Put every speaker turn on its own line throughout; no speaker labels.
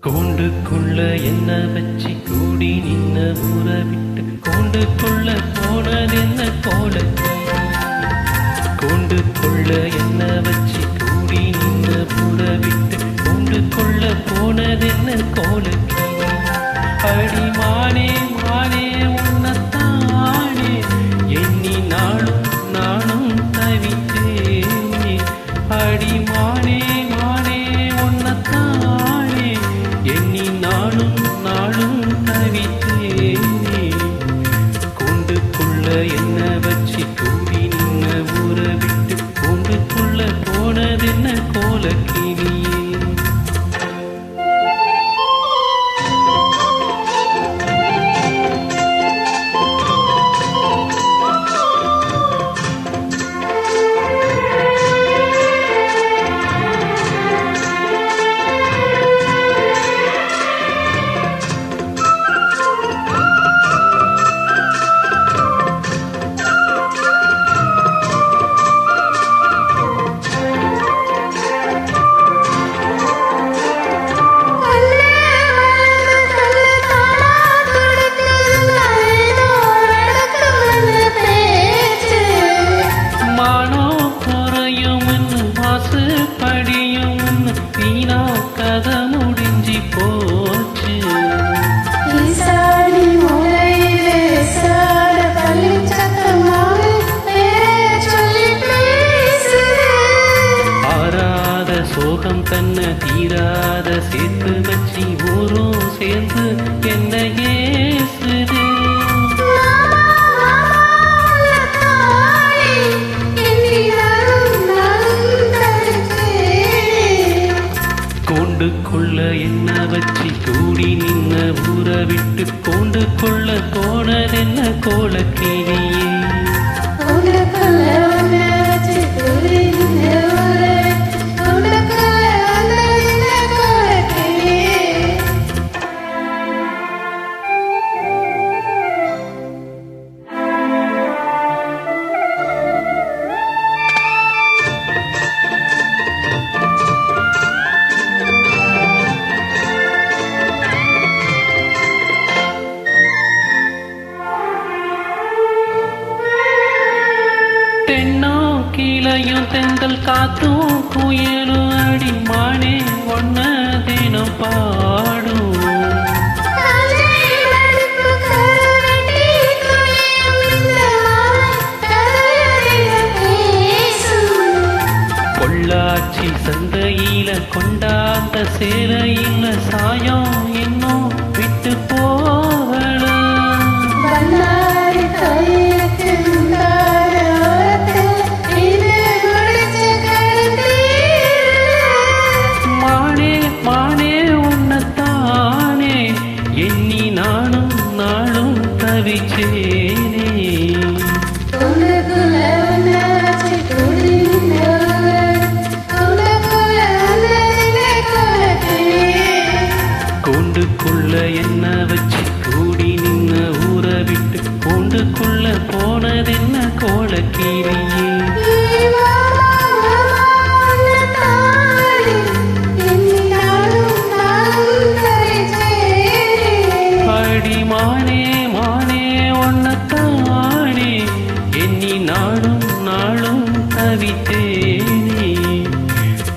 கூண்டுக்குள்ள என்ன வச்சு கூடி நின்ன ஊற விட்டு கூண்டுக்குள்ள போனது என்ன கோலக்கு. கூண்டுக்குள்ள என்ன வச்சு கூடி நின்ன ஊற விட்டு கூண்டுக்குள்ள போனது என்ன கோலக்கு. அடி மானே மானே உன்னத்தானே எண்ணி நாளும் நானும் தவித்தேனே. அடி மானே மானே உன்னத்தானே எண்ணி நாளும் நாளும் தவித்தேனே. கூண்டுக்குள்ள என்ன வச்சு கூடி நின்ன ஊற விட்டு கூண்டுக்குள்ள போனது என்ன கோலக்கிளியே. சோகம் தன்ன தீராத சேர்த்து வச்சி ஊரும் சேர்ந்து என்ன ஏசுது. கூண்டுக்குள்ள என்ன வச்சு கூடி நின்ன ஊற விட்டு கூண்டுக்குள்ள போனது என்ன கோலக்கிளியே. கீழையும் தென்றல் காத்தும் புயலும் அடி மானே ஒன்ன தினம் பாடும். பொள்ளாச்சி சந்தையில கொண்டாந்த சேலையில சாயம் இன்னும் விட்டு போகல. எண்ணி நானும் நாளும் தவிச்சேனே. கூண்டுக்குள்ள என்ன வச்சு கூடி நின்ன ஊற விட்டு கூண்டுக்குள்ள போனது என்ன கோலக்கிளியே. மானே மானே ஒன்னத்தானே எண்ணி நாளும் நாளும் தவித்தேனே.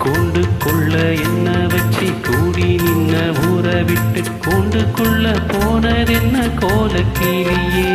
கூண்டுக்குள்ள என்ன வச்சு கூடி நின்ன ஊற விட்டு கூண்டுக்குள்ள போனது என்ன கோலக்கிளியே.